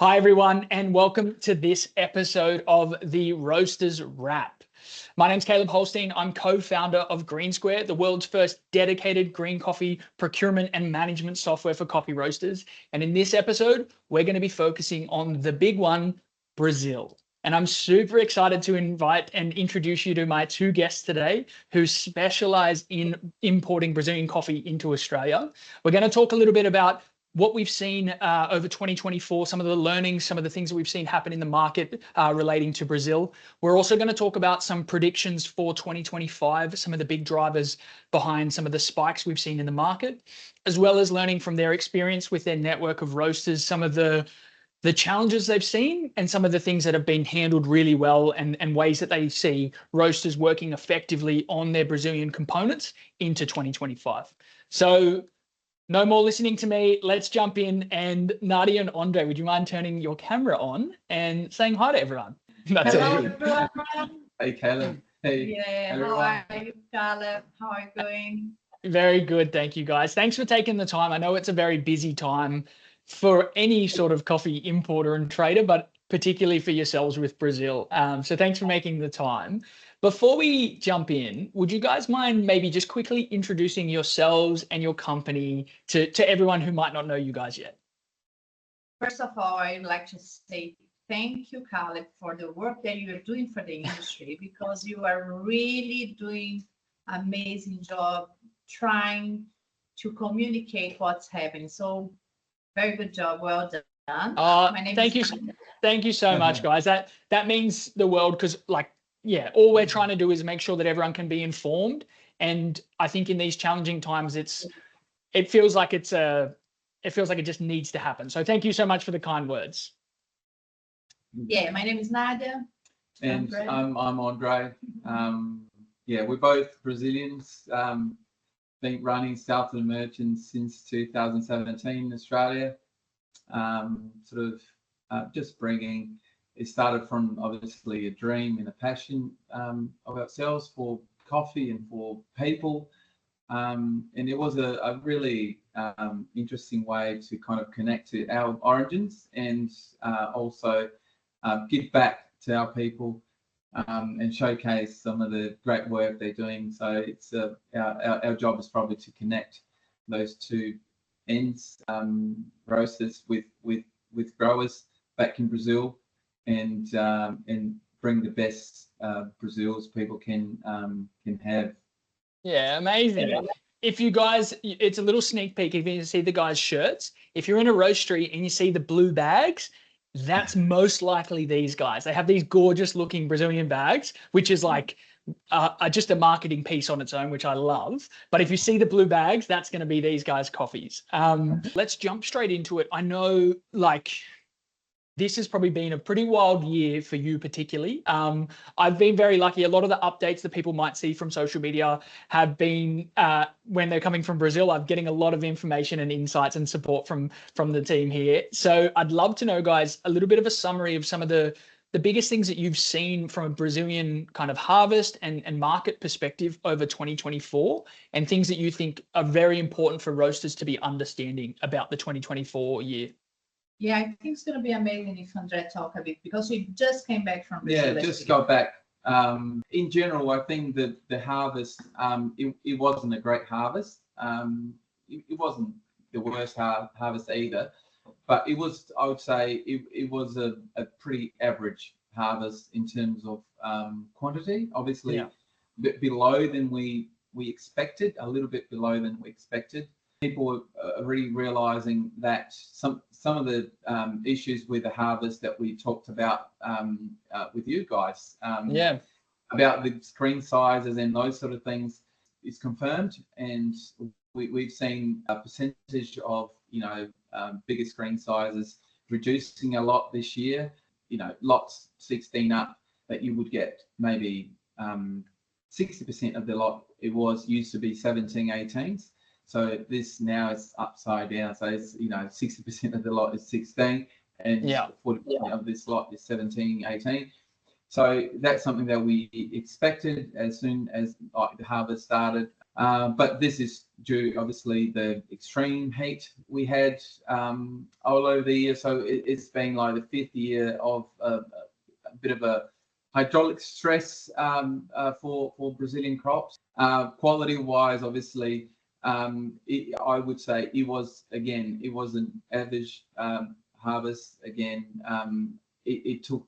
Hi, everyone, and welcome to this episode of the Roasters Wrap. My name's Caleb Holstein. I'm co-founder of Green Square, the world's first dedicated green coffee procurement and management software for coffee roasters. And in this episode, we're going to be focusing on the big one, Brazil. And I'm super excited to invite and introduce you to my two guests today who specialize in importing Brazilian coffee into Australia. We're going to talk a little bit about what we've seen over 2024, some of the learnings, some of the things that we've seen happen in the market relating to Brazil. We're also going to talk about some predictions for 2025, some of the big drivers behind some of the spikes we've seen in the market, as well as learning from their experience with their network of roasters, some of the challenges they've seen and some of the things that have been handled really well and ways that they see roasters working effectively on their Brazilian components into 2025. So no more listening to me. Let's jump in. And Nadia and Andre, would you mind turning your camera on and saying hi to everyone? That's Hello, everyone. Hey, Caleb. Hey. Yeah, how are you, Caleb? How are you doing? Very good. Thank you, guys. Thanks for taking the time. I know it's a very busy time for any sort of coffee importer and trader, but particularly for yourselves with Brazil. So thanks for making the time. Before we jump in, would you guys mind maybe just quickly introducing yourselves and your company to everyone who might not know you guys yet? First of all, I'd like to say thank you, Caleb, for the work that you are doing for the industry, because you are really doing an amazing job trying to communicate what's happening. So very good job. Well done. Thank you so much, guys. That means the world, because all we're trying to do is make sure that everyone can be informed. And I think in these challenging times, it feels like it just needs to happen. So thank you so much for the kind words. Yeah, my name is Nadia. And I'm Andre. We're both Brazilians. Been running Southland Merchants since 2017 in Australia. Just bringing. It started from obviously a dream and a passion of ourselves for coffee and for people. And it was a really interesting way to kind of connect to our origins and also give back to our people and showcase some of the great work they're doing. So it's our job is probably to connect those two ends, roasters with growers back in Brazil. And bring the best Brazils people can have. Yeah, amazing. If you guys, it's a little sneak peek. If you see the guys' shirts, if you're in a roastery and you see the blue bags, that's most likely these guys. They have these gorgeous looking Brazilian bags, which is like just a marketing piece on its own, which I love. But if you see the blue bags, that's going to be these guys' coffees. Let's jump straight into it. I know, this has probably been a pretty wild year for you particularly. I've been very lucky. A lot of the updates that people might see from social media have been when they're coming from Brazil. I'm getting a lot of information and insights and support from the team here. So I'd love to know, guys, a little bit of a summary of some of the biggest things that you've seen from a Brazilian kind of harvest and market perspective over 2024, and things that you think are very important for roasters to be understanding about the 2024 year. Yeah, I think it's going to be amazing if Andre talk a bit, because we just came back from Brazil. Yeah, just got back. In general, I think that the harvest, it wasn't a great harvest. It wasn't the worst harvest either, but it was, I would say, it was a pretty average harvest in terms of quantity. Obviously, below than we expected, a little bit below than we expected. People are really realizing that some of the issues with the harvest that we talked about with you guys, about the screen sizes and those sort of things, is confirmed, and we've seen a percentage of bigger screen sizes reducing a lot this year. Lots 16 up that you would get maybe 60% of the lot. It used to be 17, 18s. So this now is upside down. So it's 60% of the lot is 16, and 40% of this lot is 17, 18. So that's something that we expected as soon as the harvest started. But this is due, obviously, the extreme heat we had all over the year. So it's been like the 5th year of a bit of a hydraulic stress for Brazilian crops. Quality-wise, obviously, I would say it was an average harvest. Again, it took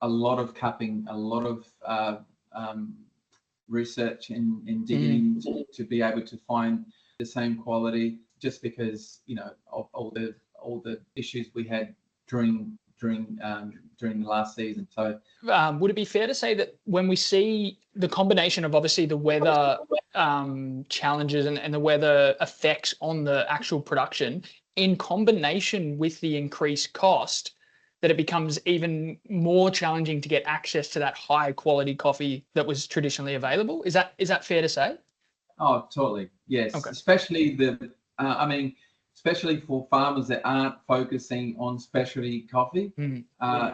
a lot of cupping, a lot of research and digging to be able to find the same quality, just because of all the issues we had during the last season. So would it be fair to say that when we see the combination of obviously the weather challenges and the weather effects on the actual production in combination with the increased cost, that it becomes even more challenging to get access to that high quality coffee that was traditionally available? Is that fair to say? Oh, totally. Yes. Okay. Especially especially for farmers that aren't focusing on specialty coffee.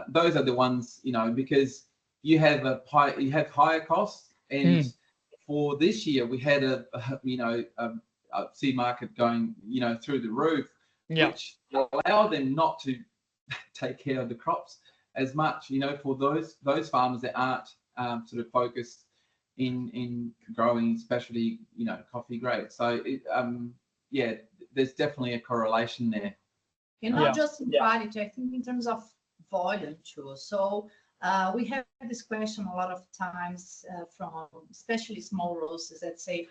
Those are the ones, because you have higher costs, and for this year we had a seed market going, through the roof, which allowed them not to take care of the crops as much, for those farmers that aren't sort of focused in growing specialty, coffee grade. So there's definitely a correlation there. Not just in quality, I think in terms of volume too. So we have this question a lot of times from especially small roasters that say,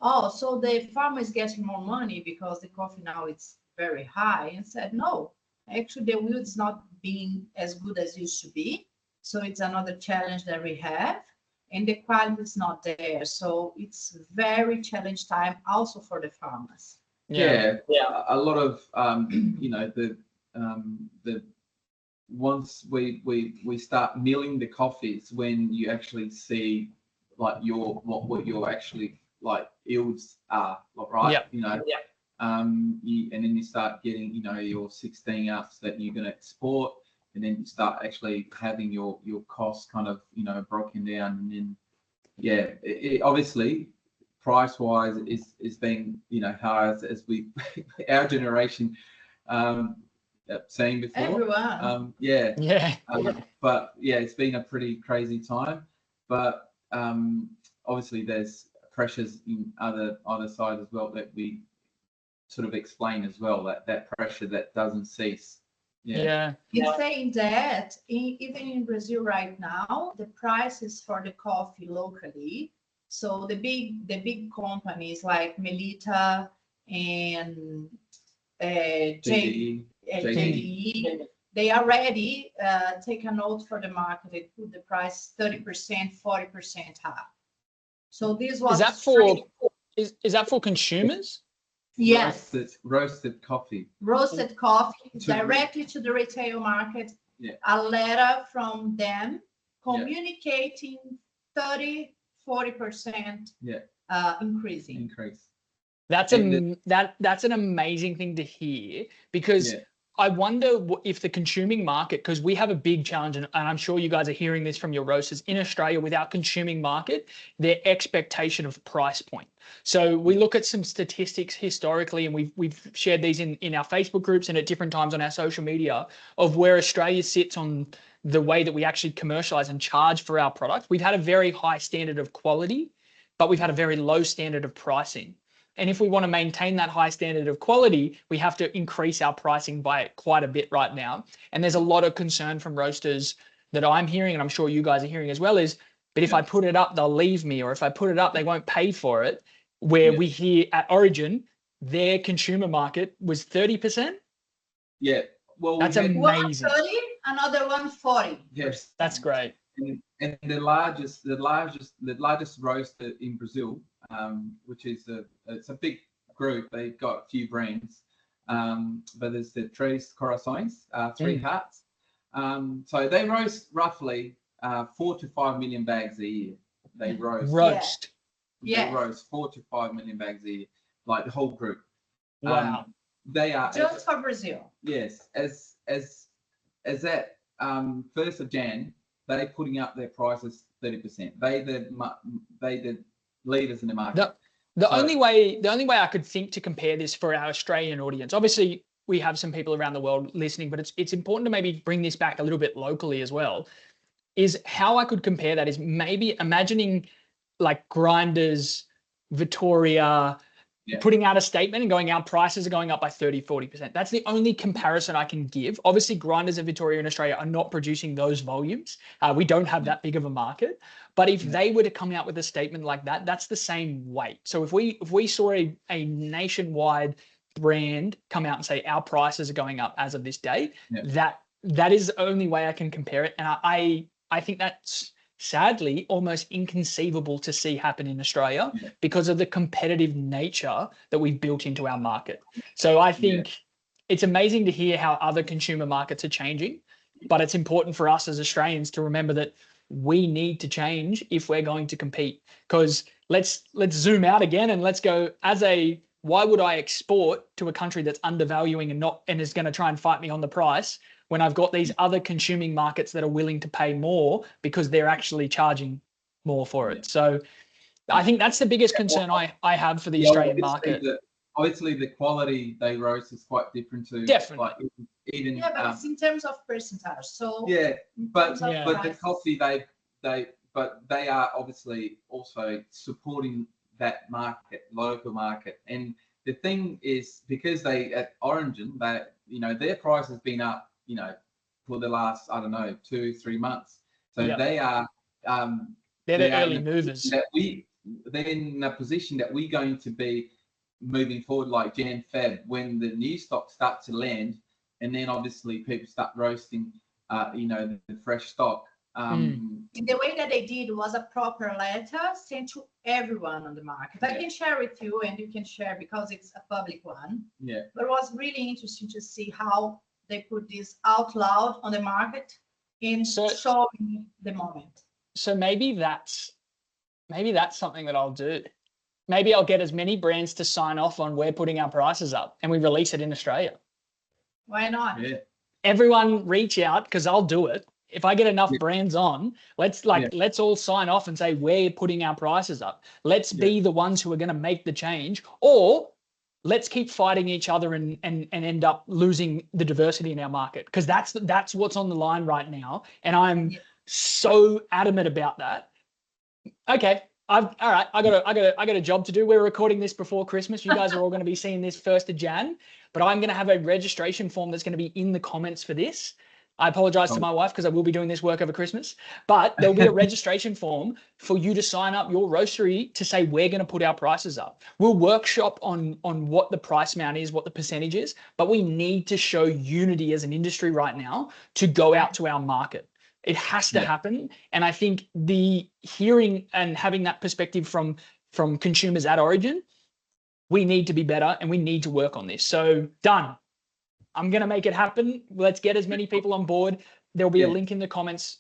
oh, so the farmer is getting more money because the coffee now it's very high, and said, no, actually the yield is not being as good as it used to be. So it's another challenge that we have, and the quality is not there. So it's very challenge time also for the farmers. Yeah. A lot of the once we start milling the coffees, when you actually see like what your actually like yields are, right? And then you start getting your 16 ups that you're going to export, and then you start actually having your costs kind of broken down, and then it obviously price wise is being high as we our generation seen before. Everyone. But it's been a pretty crazy time, but obviously there's pressures in other sides as well that we sort of explain as well, that pressure that doesn't cease. In saying that, even in Brazil right now, the prices for the coffee locally, so the big companies like Melita and JDE, they already take a note for the market. They put the price 30%, 40% high. So this was is that for consumers? Yes. Roasted coffee. Roasted coffee directly to the retail market. A letter from them communicating 30-40% increasing. That's an amazing thing to hear, because I wonder if the consuming market, because we have a big challenge, and I'm sure you guys are hearing this from your roasters in Australia, with our consuming market, their expectation of price point. So we look at some statistics historically, and we've shared these in our Facebook groups and at different times on our social media, of where Australia sits on the way that we actually commercialize and charge for our product. We've had a very high standard of quality, but we've had a very low standard of pricing. And if we want to maintain that high standard of quality, we have to increase our pricing by quite a bit right now. And there's a lot of concern from roasters that I'm hearing, and I'm sure you guys are hearing as well, but if I put it up, they'll leave me, or if I put it up, they won't pay for it. Where we hear at Origin, their consumer market was 30%. Yeah, well, that's amazing. One 30, another one 40. Yes, that's great. And the largest roaster in Brazil, which is it's a big group. They've got a few brands, but there's the Três Corações, Three Hearts. So they roast roughly 4 to 5 million bags a year. They roast. They roast 4 to 5 million bags a year, like the whole group. Wow. They are just for Brazil. Yes, as that 1st of Jan, they're putting up their prices 30%. They the leaders in the market. The only way I could think to compare this for our Australian audience, obviously we have some people around the world listening, but it's important to maybe bring this back a little bit locally as well, is how I could compare that is maybe imagining like Grinders, Victoria, putting out a statement and going, our prices are going up by 30, 40%. That's the only comparison I can give. Obviously, Grinders and Victoria in Australia are not producing those volumes. We don't have that big of a market. But if they were to come out with a statement like that, that's the same weight. So if we saw a nationwide brand come out and say our prices are going up as of this day, that is the only way I can compare it. And I think that's sadly almost inconceivable to see happen in Australia because of the competitive nature that we've built into our market. So I think it's amazing to hear how other consumer markets are changing, but it's important for us as Australians to remember that we need to change if we're going to compete. Because let's zoom out again and let's go why would I export to a country that's undervaluing and is going to try and fight me on the price when I've got these other consuming markets that are willing to pay more because they're actually charging more for it. So I think that's the biggest concern I have for the Australian market. Obviously, the quality they roast is quite different to definitely. Like even but it's in terms of percentage. So but the coffee they are obviously also supporting that market, local market. And the thing is, because they at Origin, their price has been up, for the last, 2-3 months. So they are they're the early movers. They're in a position that we're going to be moving forward like Jan Feb when the new stock starts to land, and then obviously people start roasting the fresh stock. The way that they did was a proper letter sent to everyone on the market. I can share with you, and you can share because it's a public one. But it was really interesting to see how they put this out loud on the market and showing the moment. So maybe that's something that I'll do. Maybe I'll get as many brands to sign off on we're putting our prices up and we release it in Australia. Why not? Everyone reach out, because I'll do it. If I get enough brands on, let's all sign off and say we're putting our prices up. Let's be the ones who are going to make the change, or let's keep fighting each other and end up losing the diversity in our market, because that's what's on the line right now. And I'm so adamant about that. Okay. All right. I got a job to do. We're recording this before Christmas. You guys are all going to be seeing this 1st of Jan, but I'm going to have a registration form that's going to be in the comments for this. I apologize to my wife because I will be doing this work over Christmas, but there'll be a registration form for you to sign up your roastery to say we're going to put our prices up. We'll workshop on what the price amount is, what the percentage is, but we need to show unity as an industry right now to go out to our market. It has to happen. And I think the hearing and having that perspective from consumers at Origin, we need to be better and we need to work on this. So done. I'm going to make it happen. Let's get as many people on board. There'll be a link in the comments.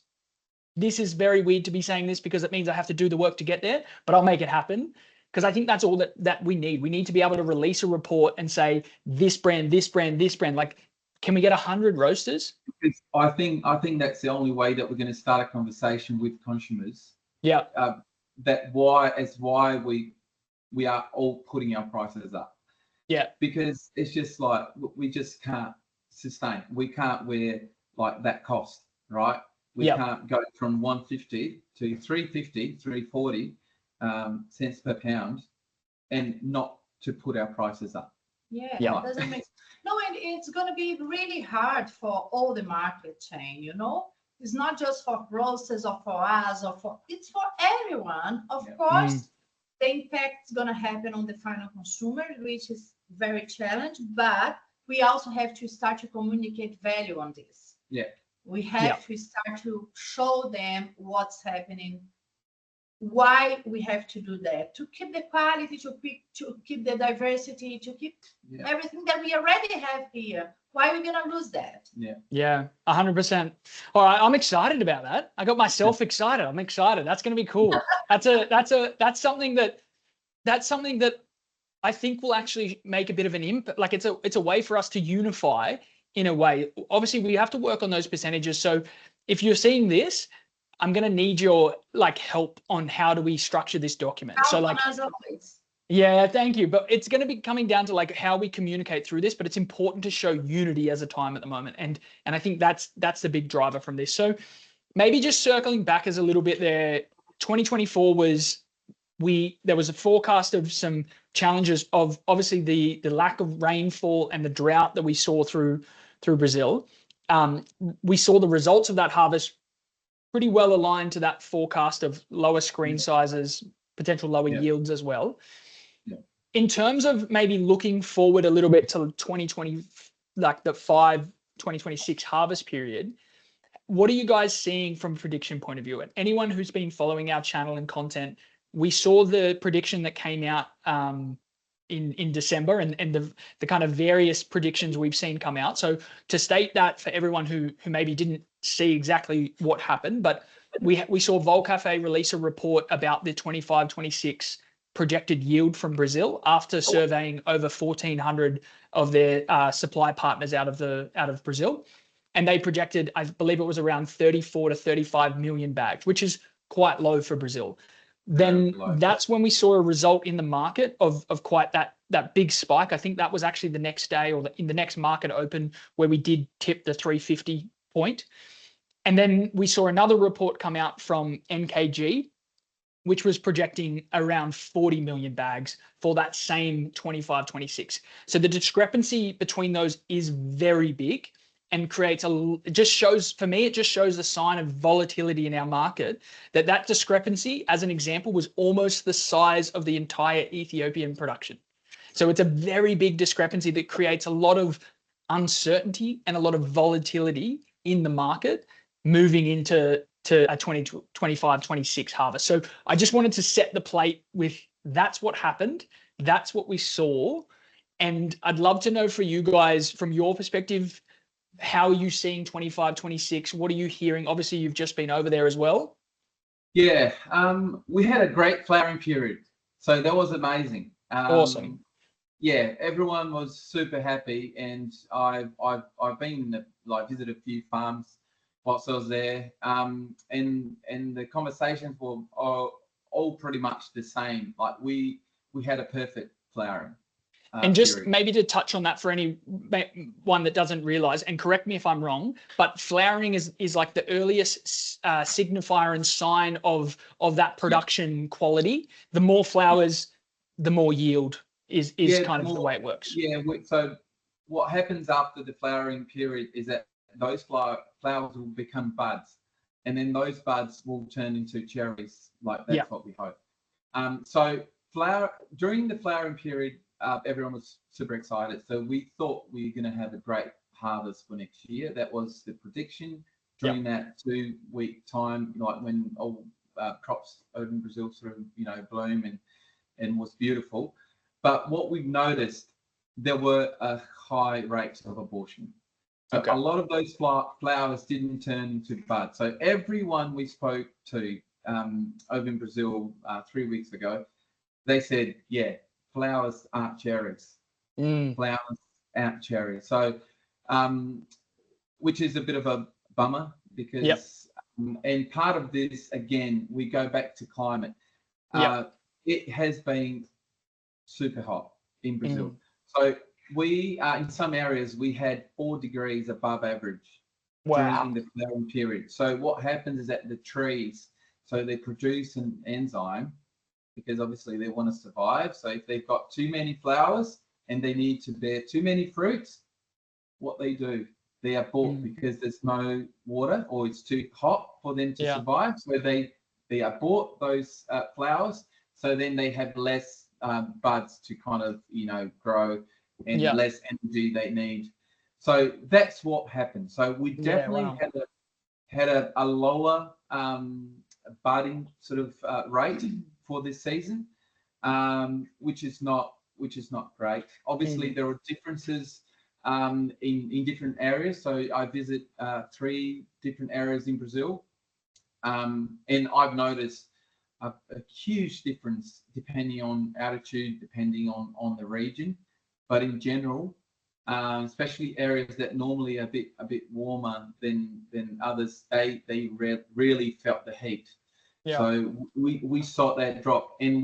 This is very weird to be saying this because it means I have to do the work to get there, but I'll make it happen, because I think that's all that we need. We need to be able to release a report and say this brand, this brand, this brand. Like, can we get 100 roasters? Because I think that's the only way that we're going to start a conversation with consumers. Yeah. That why we are all putting our prices up. Yeah, because it's just like we just can't sustain. We can't wear like that cost, right? We can't go from 150 to 350, 340 cents per pound, and not to put our prices up. It doesn't make sense. No, and it's going to be really hard for all the market chain. It's not just for roasters or for us it's for everyone. Of course, the impact is going to happen on the final consumer, which is very challenging, but we also have to start to communicate value on this. We have to start to show them what's happening, why we have to do that, to keep the quality, to keep the diversity, to keep everything that we already have here. Why are we going to lose that? 100%. All right, I'm excited about that. I got myself excited. I'm excited. That's going to be cool. That's something that I think will actually make a bit of an impact. Like, it's a way for us to unify in a way. Obviously, we have to work on those percentages. So if you're seeing this, I'm going to need your help on how do we structure this document. So as always. Yeah, thank you. But it's going to be coming down to like how we communicate through this, but it's important to show unity as a time at the moment. And I think that's the big driver from this. So maybe just circling back as a little bit there, 2024 was there was a forecast of some challenges of obviously the lack of rainfall and the drought that we saw through Brazil. We saw the results of that harvest pretty well aligned to that forecast of lower screen sizes, potential lower yields as well. Yeah. In terms of maybe looking forward a little bit to 2020, like the 2026 harvest period, what are you guys seeing from a prediction point of view? And anyone who's been following our channel and content, we saw the prediction that came out in December and the kind of various predictions we've seen come out. So to state that for everyone who maybe didn't see exactly what happened, but we saw Volcafe release a report about the 25-26 projected yield from Brazil after surveying over 1,400 of their supply partners out of Brazil. And they projected, I believe it was around 34 to 35 million bags, which is quite low for Brazil. Then that's when we saw a result in the market of quite that big spike. I think that was actually the next day or in the next market open where we did tip the 350 point. And then we saw another report come out from NKG, which was projecting around 40 million bags for that same 25-26. So the discrepancy between those is very big and creates it just shows the sign of volatility in our market, that discrepancy, as an example, was almost the size of the entire Ethiopian production. So it's a very big discrepancy that creates a lot of uncertainty and a lot of volatility in the market moving into a 2025-26 harvest. So I just wanted to set the plate with that's what happened. That's what we saw. And I'd love to know for you guys, from your perspective, how are you seeing 25-26? What are you hearing? Obviously, you've just been over there as well. Yeah, we had a great flowering period. So that was amazing. Awesome. Yeah, everyone was super happy. And I've been visited a few farms whilst I was there, and the conversations were all pretty much the same. Like we had a perfect flowering. And just period. Maybe to touch on that for anyone that doesn't realize, and correct me if I'm wrong, but flowering is like the earliest signifier and sign of that production quality. The more flowers, the more yield is kind of the way it works. Yeah. So what happens after the flowering period is that those flowers will become buds, and then those buds will turn into cherries. Like that's what we hope. So during the flowering period, everyone was super excited. So we thought we were going to have a great harvest for next year. That was the prediction during that 2-week time, like when all crops over in Brazil sort of bloom and was beautiful. But what we've noticed, there were a high rate of abortion. So a lot of those flowers didn't turn into buds. So everyone we spoke to over in Brazil 3 weeks ago, they said, yeah, flowers aren't cherries. Flowers aren't cherries. So, which is a bit of a bummer because, and part of this, again, we go back to climate. It has been super hot in Brazil. So we in some areas we had 4 degrees above average during the flowering period. So what happens is that the trees, so they produce an enzyme because obviously they want to survive. So if they've got too many flowers and they need to bear too many fruits, what they do, they abort because there's no water or it's too hot for them to survive. So they abort those flowers. So then they have less buds to kind of grow and less energy they need. So that's what happened. So we definitely had a lower budding sort of rate for this season, which is not great. Obviously, there are differences in different areas. So I visit 3 different areas in Brazil, and I've noticed a huge difference depending on altitude, depending on the region. But in general, especially areas that normally are a bit warmer than others, they really felt the heat. Yeah. So we saw that drop, and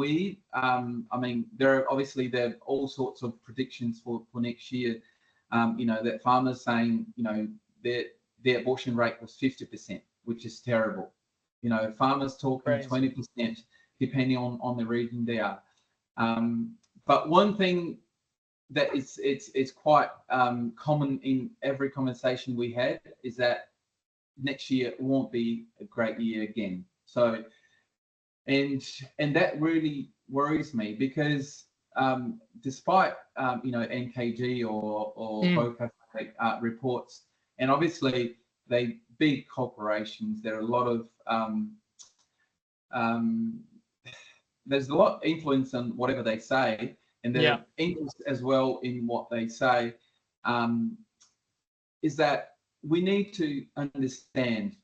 I mean, there are all sorts of predictions for next year. That farmers saying, their abortion rate was 50%, which is terrible. Farmers talking 20%, depending on the region they are. But one thing that it's quite common in every conversation we had is that next year won't be a great year again. So, and that really worries me, because despite NKG or VOCA reports, and obviously they big corporations, there are a lot of there's a lot of influence on whatever they say, and there's interest as well in what they say. Is that we need to understand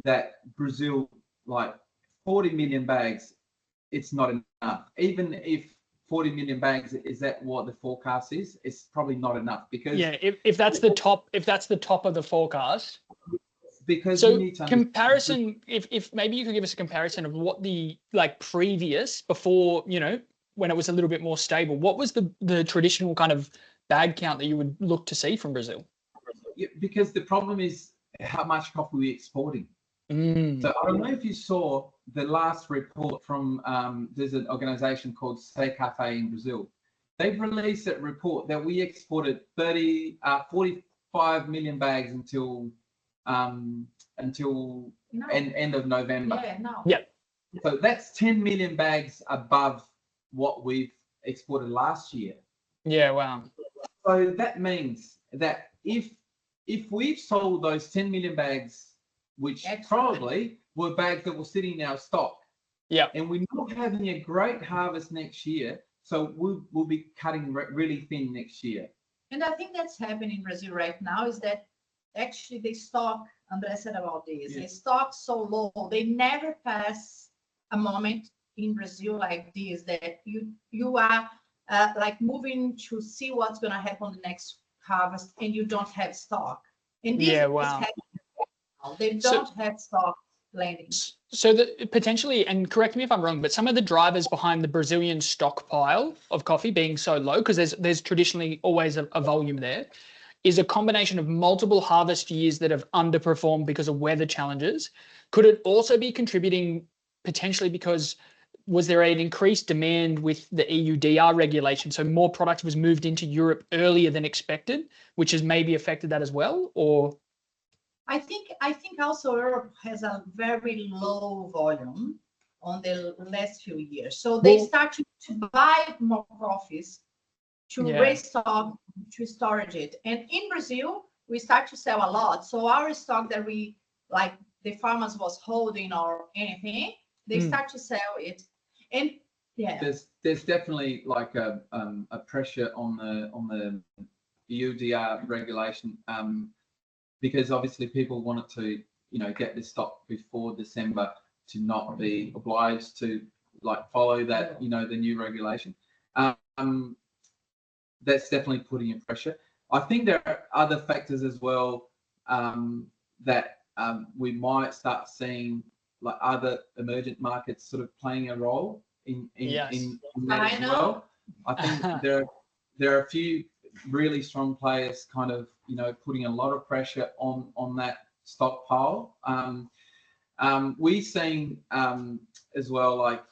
that Brazil, like 40 million bags, it's not enough. Even if 40 million bags, is that what the forecast is? It's probably not enough, because if that's the top of the forecast. Because so you need to comparison, if maybe you could give us a comparison of what the previous, before, when it was a little bit more stable, what was the traditional kind of bag count that you would look to see from Brazil? Yeah, because the problem is how much coffee we're exporting. So I don't know if you saw the last report from there's an organization called Sei Cafe in Brazil. They've released a report that we exported 45 million bags until end of November. Yeah. So that's 10 million bags above what we've exported last year. Yeah, wow. So that means that if we've sold those 10 million bags, which probably were bags that were sitting in our stock, and we're not having a great harvest next year, so we'll be cutting really thin next year. And I think that's happening in Brazil right now, is that actually they stock, André said about this, they stock so low, they never pass a moment in Brazil like this, that you are like moving to see what's going to happen the next harvest, and you don't have stock. And this is happening now. They don't have stock landing. So that potentially, and correct me if I'm wrong, but some of the drivers behind the Brazilian stockpile of coffee being so low, because there's traditionally always a volume there, is a combination of multiple harvest years that have underperformed because of weather challenges. Could it also be contributing potentially because was there an increased demand with the EUDR regulation? So more product was moved into Europe earlier than expected, which has maybe affected that as well? Or I think also Europe has a very low volume on the last few years. So they started to buy more coffees to restock, to storage it. And in Brazil, we start to sell a lot. So our stock that we, like the farmers was holding or anything, they start to sell it. And there's definitely like a pressure on the EUDR regulation, because obviously people wanted to get this stock before December to not be obliged to follow that the new regulation. That's definitely putting in pressure. I think there are other factors as well that we might start seeing, like other emergent markets sort of playing a role in that as well. I think there are a few really strong players kind of putting a lot of pressure on that stockpile. We've seen as well,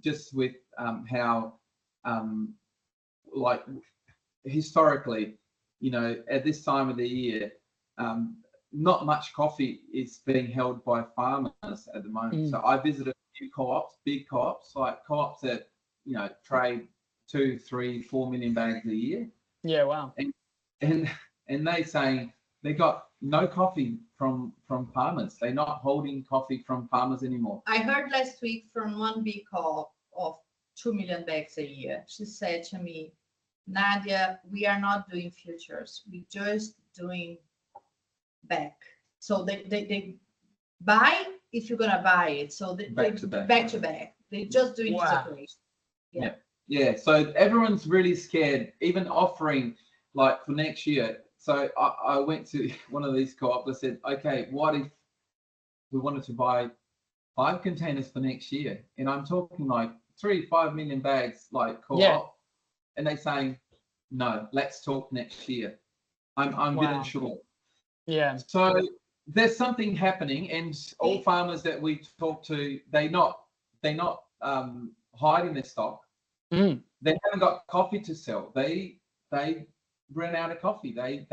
just with how historically, at this time of the year, not much coffee is being held by farmers at the moment. So I visited a few co-ops, big co-ops, like co-ops that trade 2, 3, 4 million bags a year. Yeah, wow. And they saying they got no coffee from farmers. They're not holding coffee from farmers anymore. I heard last week from one big co-op of 2 million bags a year. She said to me, Nadia, we are not doing futures. We're just doing back. So they buy if you're gonna buy it. So back to back. They're just doing this operation. Yeah. So everyone's really scared, even offering for next year. So I went to one of these co-ops. I said, okay, what if we wanted to buy 5 containers for next year, and I'm talking like 3-5 million bags, like co-op, Yeah. and they saying, no, let's talk next year. I'm a bit Wow. unsure. Yeah. So there's something happening, and all farmers that we talk to, they're not hiding their stock. Mm. They haven't got coffee to sell. They ran out of coffee. They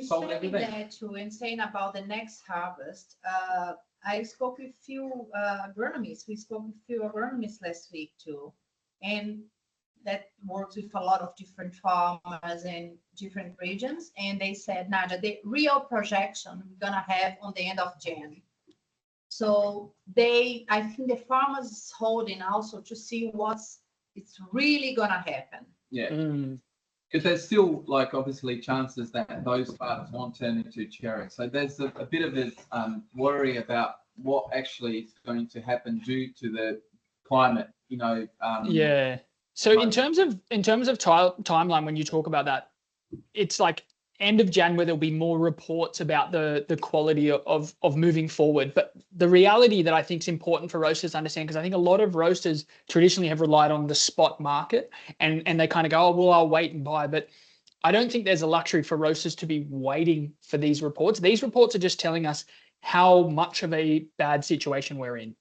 sold everything. That too, and saying about the next harvest, I spoke with few agronomists. We spoke with few agronomists last week too, and that works with a lot of different farmers in different regions. And they said, Nadia, the real projection we're gonna have on the end of Jan. So I think the farmers is holding also to see it's really gonna happen. Yeah. Mm. Because there's still, like, obviously chances that those parts won't turn into cherry. So there's a bit of a worry about what actually is going to happen due to the climate, Yeah. So in terms of timeline, when you talk about that, it's like end of Jan where there'll be more reports about the quality of moving forward. But the reality that I think is important for roasters to understand, because I think a lot of roasters traditionally have relied on the spot market and they kind of go, oh, well, I'll wait and buy. But I don't think there's a luxury for roasters to be waiting for these reports. These reports are just telling us how much of a bad situation we're in.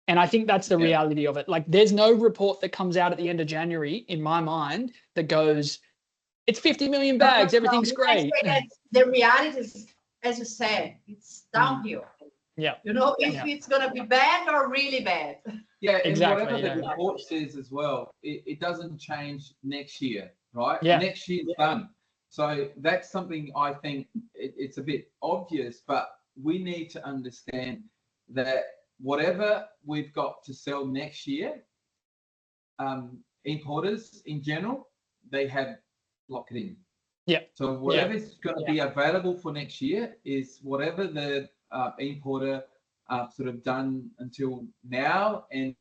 And I think that's the reality of it. Like, there's no report that comes out at the end of January, in my mind, that goes, it's 50 million bags, everything's great. The reality is, as you said, it's downhill. Yeah. If it's going to be bad or really bad. Yeah, and exactly, whatever the report says as well, it doesn't change next year, right? Yeah. Next year's done. So that's something I think it's a bit obvious, but we need to understand that whatever we've got to sell next year, importers in general, they have locked it in. Yeah. So whatever's going to be available for next year is whatever the importer sort of done until now, and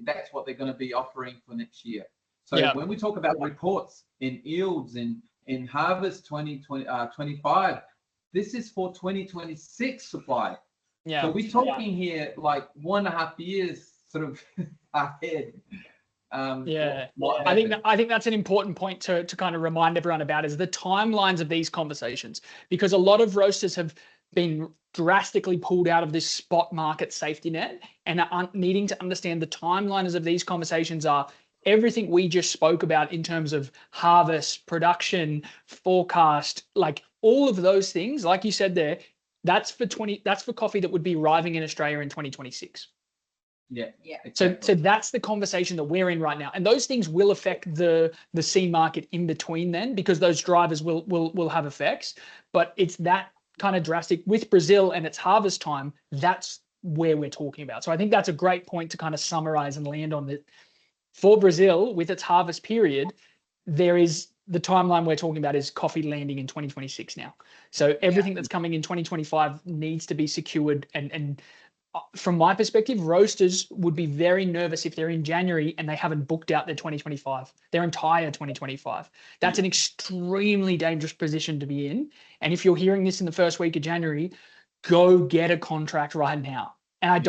that's what they're going to be offering for next year. So when we talk about reports in yields in harvest 2025, this is for 2026 supply. Yeah. So we're talking here like 1.5 years sort of ahead. I think that's an important point to kind of remind everyone about, is the timelines of these conversations, because a lot of roasters have been drastically pulled out of this spot market safety net and are needing to understand the timelines of these conversations are everything we just spoke about in terms of harvest, production, forecast, like all of those things, like you said there, that's for coffee that would be arriving in Australia in 2026. Yeah. Exactly. So that's the conversation that we're in right now, and those things will affect the C market in between then, because those drivers will have effects. But it's that kind of drastic with Brazil and its harvest time. That's where we're talking about. So I think that's a great point to kind of summarize and land on that. For Brazil, with its harvest period, there is the timeline we're talking about is coffee landing in 2026 now. So everything that's coming in 2025 needs to be secured. And from my perspective, roasters would be very nervous if they're in January and they haven't booked out their 2025, their entire 2025. That's an extremely dangerous position to be in. And if you're hearing this in the first week of January, go get a contract right now. And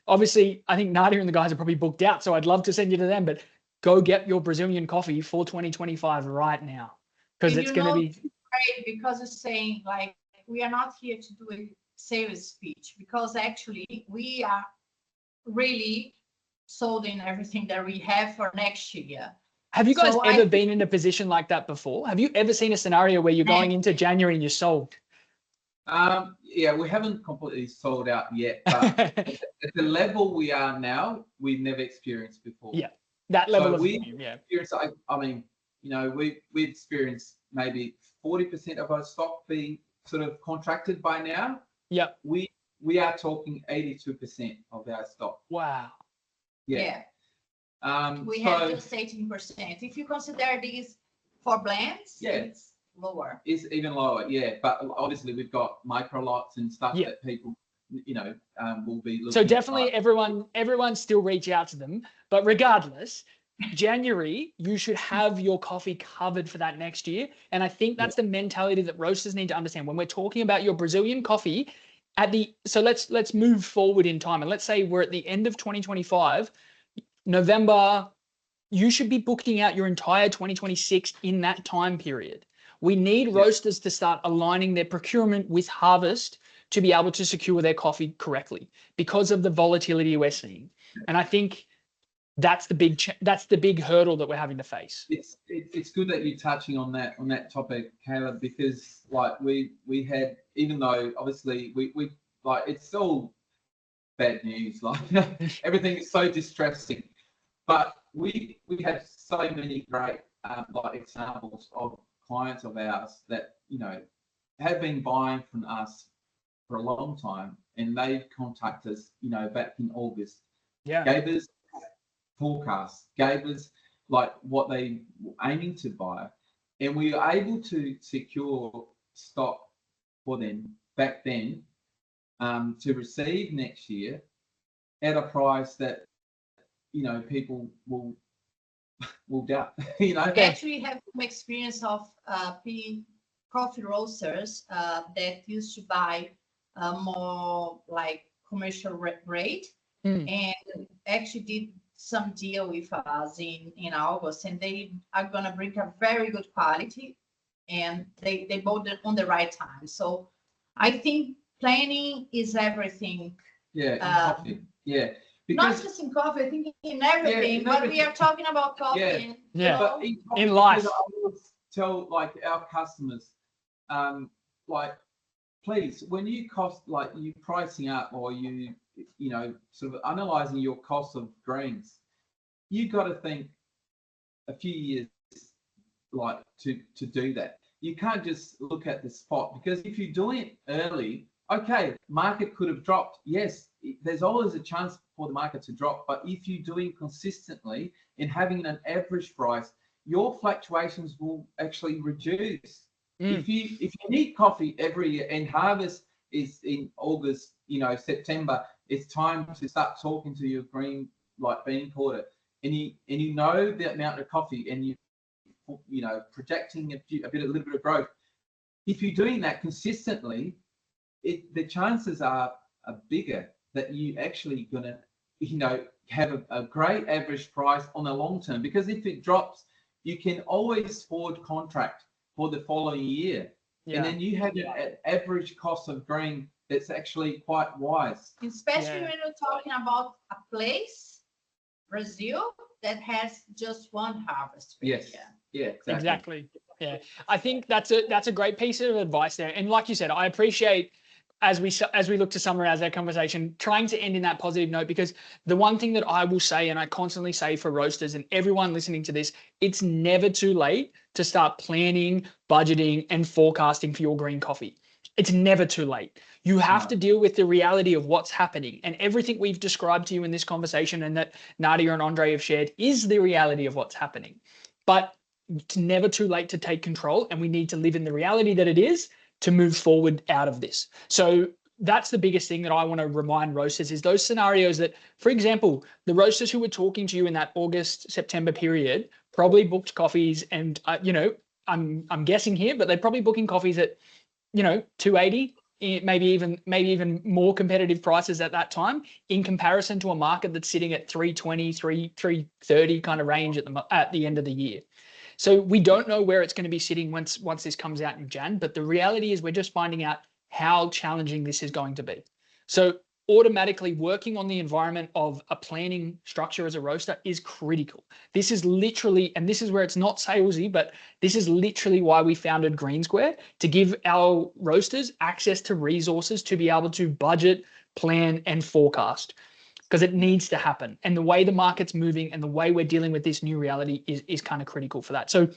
obviously, I think Nadia and the guys are probably booked out, so I'd love to send you to them, but go get your Brazilian coffee for 2025 right now, because it's going to be great, because it's saying, like, we are not here to do a sales speech, because actually we are really sold in everything that we have for next year. Have you guys ever been in a position like that before? Have you ever seen a scenario where you're going into January and you're sold? Yeah, we haven't completely sold out yet, but at the level we are now, we've never experienced before. Yeah, that level of experience. I mean, we experienced maybe 40% of our stock being sort of contracted by now. Yeah, we are talking 82% of our stock. Wow. Yeah. We have just 18%. If you consider these for blends, it's lower. It's even lower, but obviously we've got micro lots and stuff that people, will be looking. So definitely everyone still reach out to them, but regardless, January, you should have your coffee covered for that next year. And I think that's the mentality that roasters need to understand. When we're talking about your Brazilian coffee, so let's move forward in time, and let's say we're at the end of 2025, November. You should be booking out your entire 2026 in that time period. We need roasters to start aligning their procurement with harvest to be able to secure their coffee correctly because of the volatility we're seeing. And I think that's the big hurdle that we're having to face. It's good that you're touching on that topic, Caleb, because like we had, even though obviously we like, it's all bad news, like everything is so distressing, but we have so many great like examples of clients of ours that, you know, have been buying from us for a long time, and they've contacted us, you know, back in August, gave us forecasts, gave us like what they were aiming to buy, and we were able to secure stock for them back then to receive next year at a price that, you know, people will doubt. You know, actually have some experience of coffee roasters that used to buy more like commercial rate, and actually did some deal with us in August, and they are gonna bring a very good quality, and they bought it on the right time. So I think planning is everything. Coffee. Because, not just in coffee, I think in everything, but we are talking about coffee. But in life, I always tell like our customers, like, please, when you you pricing up, or you know, sort of analyzing your cost of grains, you got to think a few years like to do that. You can't just look at the spot, because if you're doing it early, okay, market could have dropped. Yes, there's always a chance for the market to drop, but if you're doing consistently and having an average price, your fluctuations will actually reduce. If you need coffee every year, and harvest is in August, you know, September, it's time to start talking to your green like bean porter, and you know the amount of coffee, and you know, projecting a little bit of growth. If you're doing that consistently, the chances are bigger that you actually gonna, you know, have a great average price on the long term. Because if it drops, you can always forward contract for the following year, and then you have an average cost of grain that's actually quite wise. Especially when you're talking about a place, Brazil, that has just one harvest per year. Yeah, exactly. Yeah, I think that's a great piece of advice there. And like you said, I appreciate, as we look to summarize our conversation, trying to end in that positive note, because the one thing that I will say, and I constantly say for roasters and everyone listening to this, it's never too late to start planning, budgeting, and forecasting for your green coffee. It's never too late. You have to deal with the reality of what's happening, and everything we've described to you in this conversation and that Nadia and Andre have shared is the reality of what's happening. But it's never too late to take control, and we need to live in the reality that it is to move forward out of this. So that's the biggest thing that I want to remind roasters, is those scenarios that, for example, the roasters who were talking to you in that August, September period probably booked coffees, and you know, I'm guessing here, but they're probably booking coffees at, you know, 280, maybe even more competitive prices at that time, in comparison to a market that's sitting at 320, 330 kind of range at the end of the year. So we don't know where it's going to be sitting once this comes out in Jan, but the reality is we're just finding out how challenging this is going to be. So automatically working on the environment of a planning structure as a roaster is critical. This is literally, and this is where it's not salesy, but this is literally why we founded Green Square, to give our roasters access to resources to be able to budget, plan, and forecast. Because it needs to happen. And the way the market's moving and the way we're dealing with this new reality is kind of critical for that. So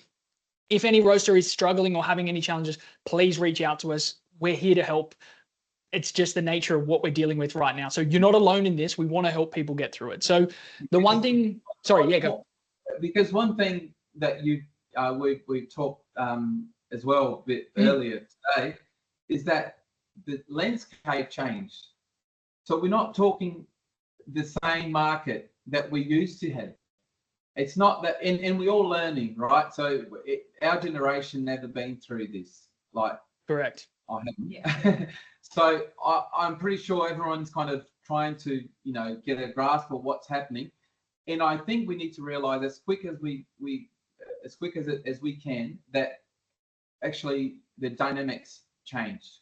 if any roaster is struggling or having any challenges, please reach out to us. We're here to help. It's just the nature of what we're dealing with right now. So you're not alone in this. We want to help people get through it. So the one thing, go. Because one thing that we talked as well a bit earlier today is that the landscape changed. So we're not talking the same market that we used to have. It's not that, and we're all learning, right? So our generation never been through this. Like, correct. I haven't. So I'm pretty sure everyone's kind of trying to, get a grasp of what's happening. And I think we need to realize as quick as we can that actually the dynamics changed.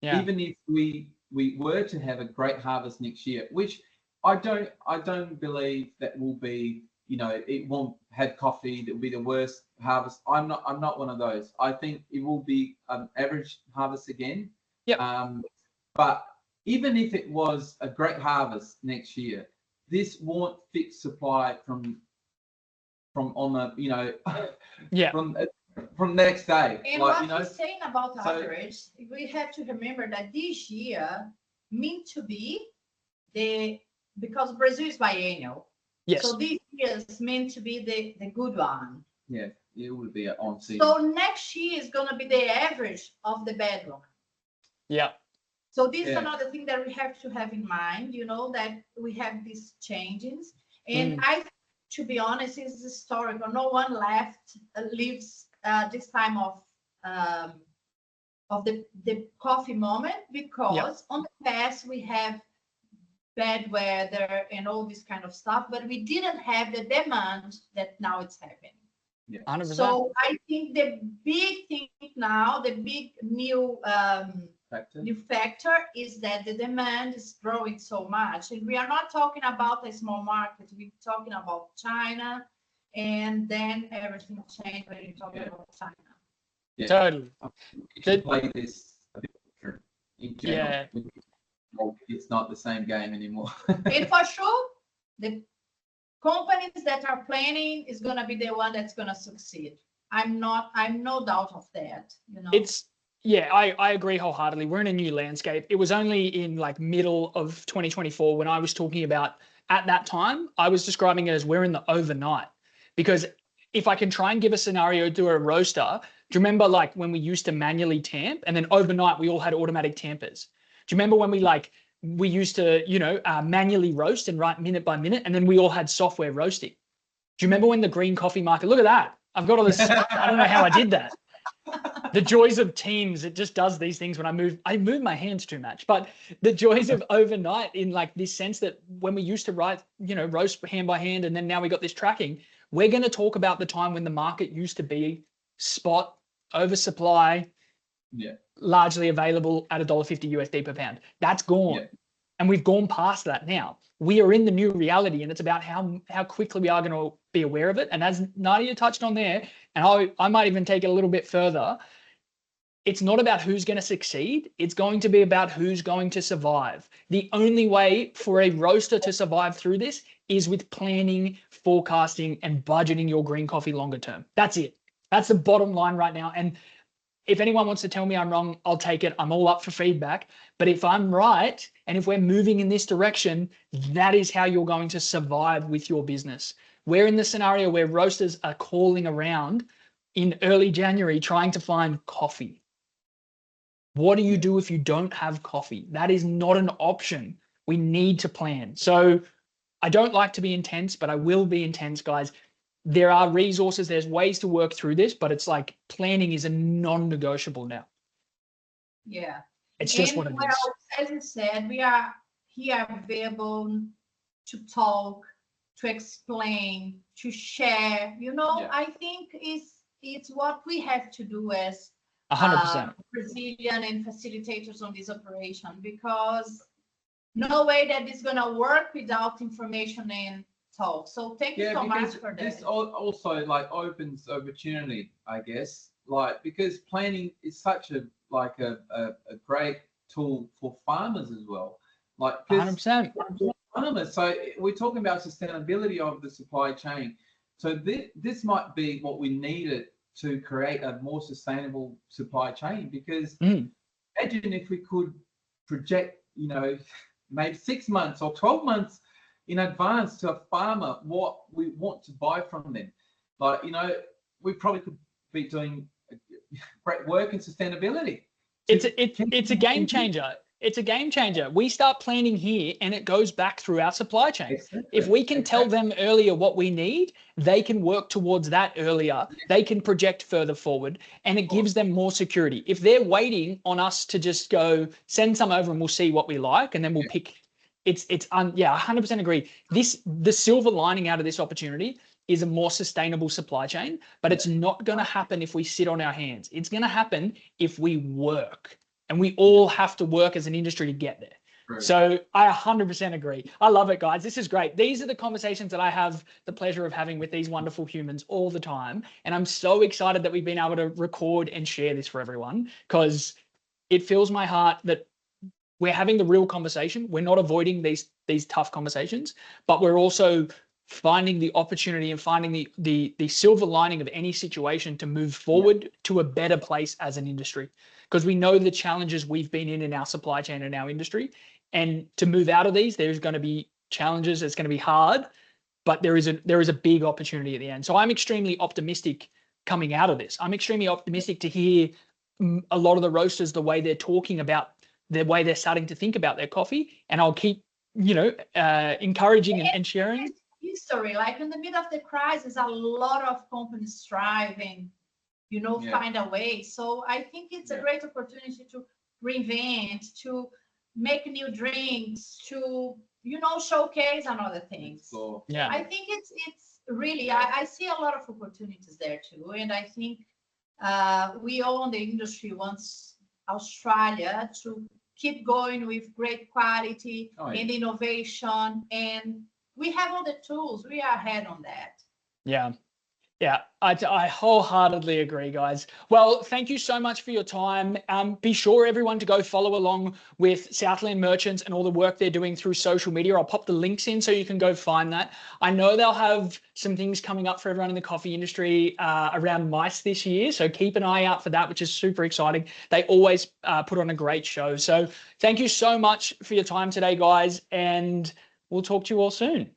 Yeah. Even if we were to have a great harvest next year, which I don't believe that will be, it won't have coffee, that will be the worst harvest. I'm not one of those. I think it will be an average harvest again. Yep. But even if it was a great harvest next year, this won't fix supply from on the, Yeah. from next day. And like, what he's saying about so- average, we have to remember that this year meant to be because Brazil is biennial. Yes. So this year is meant to be the good one. Yeah, it would be on season. So next year is gonna be the average of the bad one. Yeah. So this is Yeah. another thing that we have to have in mind, that we have these changes. And to be honest, it's historical. No one lives this time of the coffee moment, because on the past we have bad weather and all this kind of stuff, but we didn't have the demand that now it's happening. Yeah. 100%. So I think the big thing now, the big new factor is that the demand is growing so much. And we are not talking about a small market, we're talking about China, and then everything changed when you're talking about China. Yeah. Totally. You should play this a bit different in general. Yeah. Well, it's not the same game anymore. And for sure, the companies that are planning is going to be the one that's going to succeed. I'm no doubt of that. I agree wholeheartedly. We're in a new landscape. It was only in like middle of 2024 when I was talking about, at that time, I was describing it as we're in the overnight. Because if I can try and give a scenario to a roaster, do you remember like when we used to manually tamp and then overnight we all had automatic tampers? Do you remember when we used to, manually roast and write minute by minute, and then we all had software roasting? Do you remember when the green coffee market, look at that. I've got all this, I don't know how I did that. The joys of Teams, it just does these things when I move my hands too much. But the joys of overnight in like this sense that when we used to write, roast hand by hand, and then now we got this tracking, we're going to talk about the time when the market used to be spot, oversupply, largely available at $1.50 USD per pound. That's gone. Yeah. And we've gone past that now. We are in the new reality, and it's about how quickly we are going to be aware of it. And as Nadia touched on there, and I might even take it a little bit further, it's not about who's going to succeed. It's going to be about who's going to survive. The only way for a roaster to survive through this is with planning, forecasting, and budgeting your green coffee longer term. That's it. That's the bottom line right now. And if anyone wants to tell me I'm wrong, I'll take it. I'm all up for feedback. But if I'm right, and if we're moving in this direction, that is how you're going to survive with your business. We're in the scenario where roasters are calling around in early January trying to find coffee. What do you do if you don't have coffee? That is not an option. We need to plan. So I don't like to be intense, but I will be intense, guys. There are resources, there's ways to work through this, but it's like planning is a non-negotiable now. Yeah. It's just what it is. As you said, we are here available to talk, to explain, to share. I think it's what we have to do as 100%. Brazilian and facilitators on this operation, because no way that it's going to work without information and talk. So thank you so much for that. This also like opens opportunity, I guess, because planning is such a great tool for farmers as well. 100%. Farmers. So we're talking about sustainability of the supply chain. So this might be what we needed to create a more sustainable supply chain, because imagine if we could project, maybe 6 months or 12 months in advance to a farmer what we want to buy from them. We probably could be doing great work in sustainability. It's a game changer. It's a game changer. We start planning here and it goes back through our supply chain. Exactly. If we can tell them earlier what we need, they can work towards that earlier. They can project further forward and it gives them more security. If they're waiting on us to just go send some over and we'll see what we like and then we'll pick, I 100% agree. The silver lining out of this opportunity is a more sustainable supply chain, but it's not going to happen if we sit on our hands. It's going to happen if we work. And we all have to work as an industry to get there. Right. So I 100% agree. I love it, guys. This is great. These are the conversations that I have the pleasure of having with these wonderful humans all the time. And I'm so excited that we've been able to record and share this for everyone because it fills my heart that we're having the real conversation. We're not avoiding these tough conversations, but we're also finding the opportunity and finding the silver lining of any situation to move forward to a better place as an industry. Because we know the challenges we've been in our supply chain and our industry. And to move out of these, there's going to be challenges. It's going to be hard, but there is a big opportunity at the end. So I'm extremely optimistic coming out of this. I'm extremely optimistic to hear a lot of the roasters, the way they're talking about the way they're starting to think about their coffee. And I'll keep, encouraging and sharing. History, like in the middle of the crisis, a lot of companies striving, find a way. So I think it's a great opportunity to reinvent, to make new drinks, to, showcase another things. So, I think it's really, I see a lot of opportunities there too. And I think we all in the industry wants Australia to keep going with great quality and innovation. And we have all the tools. We are ahead on that. Yeah, I wholeheartedly agree, guys. Well, thank you so much for your time. Be sure, everyone, to go follow along with Southland Merchants and all the work they're doing through social media. I'll pop the links in so you can go find that. I know they'll have some things coming up for everyone in the coffee industry around MICE this year, so keep an eye out for that, which is super exciting. They always put on a great show. So thank you so much for your time today, guys, and we'll talk to you all soon.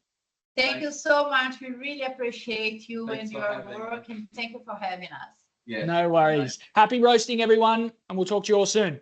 Thank you so much. We really appreciate you and your work, and thank you for having us. Yeah. No worries. Happy roasting, everyone, and we'll talk to you all soon.